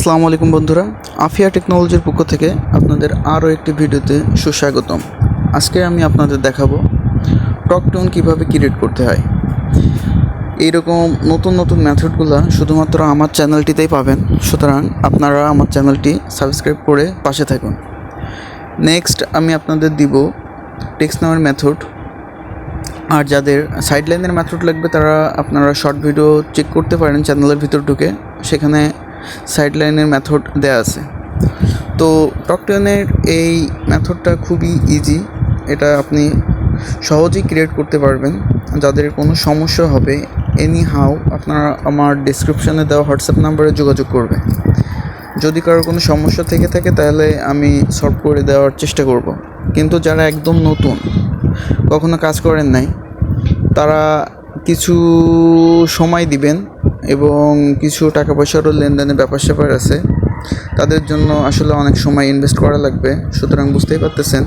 আসসালামু আলাইকুম বন্ধুরা, আফিয়া টেকনোলজির পক্ষ থেকে আপনাদের আরও একটি ভিডিওতে সুস্বাগতম। আজকে আমি আপনাদের দেখাবো টক টোন কীভাবে ক্রিয়েট করতে হয়। এইরকম নতুন নতুন মেথডগুলো শুধুমাত্র আমার চ্যানেলটিতেই পাবেন, সুতরাং আপনারা আমার চ্যানেলটি সাবস্ক্রাইব করে পাশে থাকুন। নেক্সট আমি আপনাদের দিব টেক্সট নামের মেথড। আর যাদের সাইডলাইনের মেথড লাগবে তারা আপনারা শর্ট ভিডিও চেক করতে পারেন চ্যানেলের ভিতর ঢুকে, সেখানে সাইডলাইনের মেথড দেয়া আছে। তো টকটোনের এই মেথডটা খুবই ইজি, এটা আপনি সহজেই ক্রিয়েট করতে পারবেন। যাদের কোনো সমস্যা হবে এনি হাউ আপনারা আমার ডিসক্রিপশানে দেওয়া হোয়াটসঅ্যাপ নাম্বারে যোগাযোগ করবেন। যদি কারোর কোনো সমস্যা থেকে থাকে তাহলে আমি সলভ করে দেওয়ার চেষ্টা করব। কিন্তু যারা একদম নতুন, কখনো কাজ করেন নাই, তারা কিছু সময় দিবেন এবং কিছু টাকা পয়সারও লেনদেনের ব্যাপার স্যাপার আছে, তাদের জন্য আসলে অনেক সময় ইনভেস্ট করা লাগবে। সুতরাং বুঝতেই পারতেছেন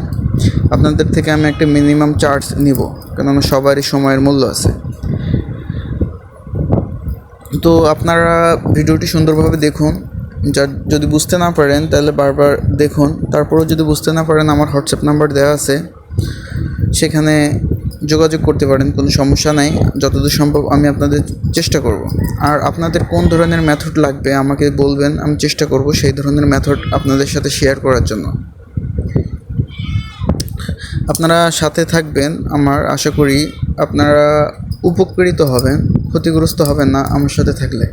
আপনাদের থেকে আমি একটা মিনিমাম চার্জ নিব, কেননা সবারই সময়ের মূল্য আছে। তো আপনারা ভিডিওটি সুন্দরভাবে দেখুন। যদি বুঝতে না পারেন তাহলে বারবার দেখুন। তারপরেও যদি বুঝতে না পারেন আমার হোয়াটসঅ্যাপ নাম্বার দেওয়া আছে, সেখানে যোগাযোগ করতে পারেন, কোনো সমস্যা নাই। যতদূর সম্ভব আমি আপনাদের চেষ্টা করব। আর আপনাদের কোন ধরনের মেথড লাগবে আমাকে বলবেন, আমি চেষ্টা করব সেই ধরনের মেথড আপনাদের সাথে শেয়ার করার জন্য। আপনারা সাথে থাকবেন, আমার আশা করি আপনারা উপকৃত হবেন, ক্ষতিগ্রস্ত হবেন না আমার সাথে থাকলে।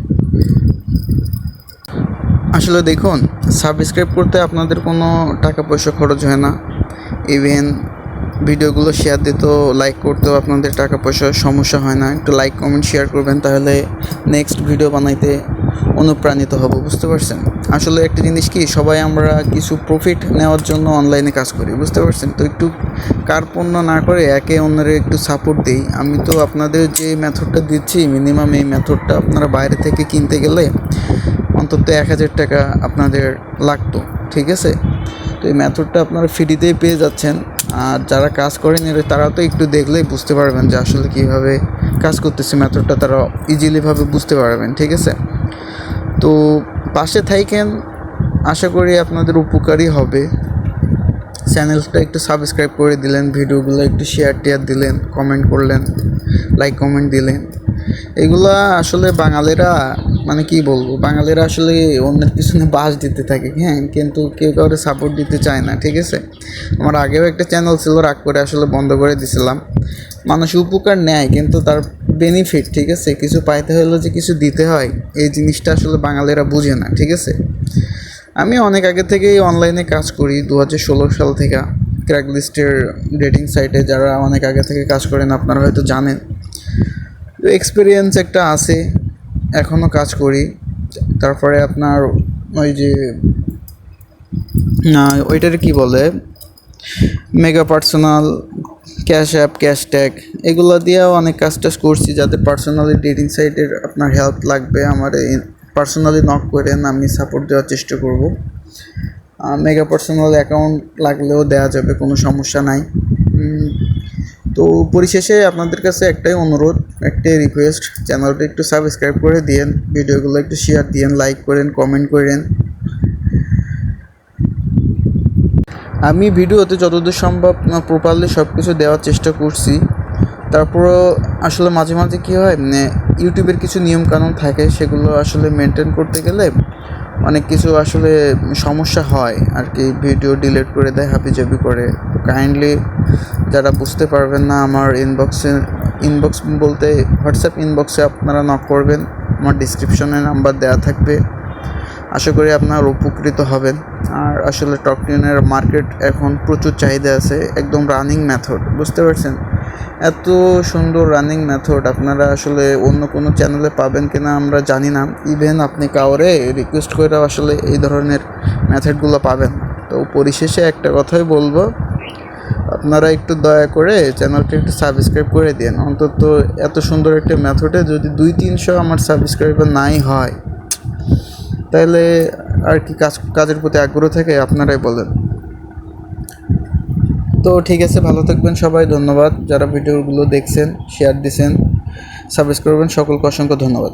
আসলে দেখুন, সাবস্ক্রাইব করতে আপনাদের কোনো টাকা পয়সা খরচ হয় না। ইভেন ভিডিওগুলো শেয়ার দিতেও, লাইক করতেও আপনাদের টাকা পয়সার সমস্যা হয় না। একটু লাইক কমেন্ট শেয়ার করবেন, তাহলে নেক্সট ভিডিও বানাইতে অনুপ্রাণিত হব। বুঝতে পারছেন? আসলে একটা জিনিস কি, সবাই আমরা কিছু প্রফিট নেওয়ার জন্য অনলাইনে কাজ করি, বুঝতে পারছেন? তো একটু কার্পণ্য না করে একে অন্যের একটু সাপোর্ট দিই। আমি তো আপনাদের যে মেথডটা দিচ্ছি, মিনিমাম এই মেথডটা আপনারা বাইরে থেকে কিনতে গেলে অন্তত 1000 টাকা আপনাদের লাগতো, ঠিক আছে? তো এই মেথডটা আপনারা ফ্রিতেই পেয়ে যাচ্ছেন। আর যারা কাজ করেন তারা তো একটু দেখলেই বুঝতে পারবেন যে আসলে কীভাবে কাজ করতেছে মেথডটা, তারা ইজিলিভাবে বুঝতে পারবেন, ঠিক আছে? তো পাশে থাকেন, আশা করি আপনাদের উপকারই হবে। চ্যানেলটা একটু সাবস্ক্রাইব করে দিলেন, ভিডিওগুলো একটু শেয়ার দিলেন, কমেন্ট করলেন, লাইক কমেন্ট দিলেন। এগুলা আসলে বাঙালিরা, মানে কি বলবো, বাঙালিরা আসলে অন্যের পিছনে বাস দিতে থাকে, হ্যাঁ, কিন্তু কেউ কাউকে সাপোর্ট দিতে চায় না, ঠিক আছে? আমার আগেও একটা চ্যানেল ছিল, রাগ করে আসলে বন্ধ করে দিয়েছিলাম। মানুষ উপকার নেয় কিন্তু তার বেনিফিট, ঠিক আছে, কিছু পাইতে হলে যে কিছু দিতে হয়, এই জিনিসটা আসলে বাঙালিরা বুঝে না, ঠিক আছে? আমি অনেক আগে থেকেই অনলাইনে কাজ করি, 2016 সাল থেকে ক্র্যাকলিস্টের ডেটিং সাইটে। যারা অনেক আগে থেকে কাজ করেন আপনারা হয়তো জানেন। তো এক্সপিরিয়েন্স একটা আছে, এখনও কাজ করি। তারপরে আপনার ওই যে ওইটার কি বলে, mega personal, cash app, cash tag, এগুলো দিয়েও অনেক কাজ টাজ করছি। যাদের পার্সোনালি ডেটিং সাইটের আপনার হেল্প লাগবে, আমার পার্সোনালি নক করেন, আমি সাপোর্ট দেওয়ার চেষ্টা করব। মেগা পার্সোনাল অ্যাকাউন্ট লাগলেও দেওয়া যাবে, কোনো সমস্যা নাই। তো পরিশেষে আপনাদের কাছে একটাই অনুরোধ, একটাই রিকোয়েস্ট, চ্যানেলটা একটু সাবস্ক্রাইব করে দিয়েন, ভিডিওগুলো একটু শেয়ার দিয়েন, লাইক করেন, কমেন্ট করেন। আমি ভিডিওতে যতদূর সম্ভব প্রপারলি সব কিছু দেওয়ার চেষ্টা করছি। তারপরও আসলে মাঝে মাঝে কী হয়, ইউটিউবের কিছু নিয়মকানুন থাকে, সেগুলো আসলে মেনটেন করতে গেলে অনেক কিছু আসলে সমস্যা হয় আর কি, ভিডিও ডিলিট করে দেয়, হাবিজাবি করে। তো কাইন্ডলি যারা বুঝতে পারবেন না, আমার ইনবক্স বলতে হোয়াটসঅ্যাপ ইনবক্সে আপনারা নক করবেন, আমার ডিসক্রিপশনে নাম্বার দেওয়া থাকবে। আশা করি আপনারা উপকৃত হবেন। আর আসলে টকটোনের মার্কেট এখন প্রচুর চাহিদা আছে, একদম রানিং মেথড, বুঝতে পারছেন? এত সুন্দর রানিং মেথড আপনারা আসলে অন্য কোনো চ্যানেলে পাবেন কিনা আমরা জানি না। ইভেন আপনি কাউরে রিকোয়েস্ট করে আসলে এই ধরনের মেথডগুলো পাবেন। তো পরিশেষে একটা কথাই বলবো, আপনারা একটু দয়া করে চ্যানেলটা একটু সাবস্ক্রাইব করে দিন। অন্তত এত সুন্দর একটা মেথডে যদি 200-300 আমার সাবস্ক্রাইবার নাই হয়, তাহলে আর কি কাজের প্রতি আগ্রহ থাকে, আপনারাই বলেন। তো ঠিক আছে, ভালো থাকবেন সবাই। ধন্যবাদ যারা ভিডিওগুলো দেখছেন, শেয়ার দিছেন, সাবস্ক্রাইব করবেন, সকলকে অসংখ্য ধন্যবাদ।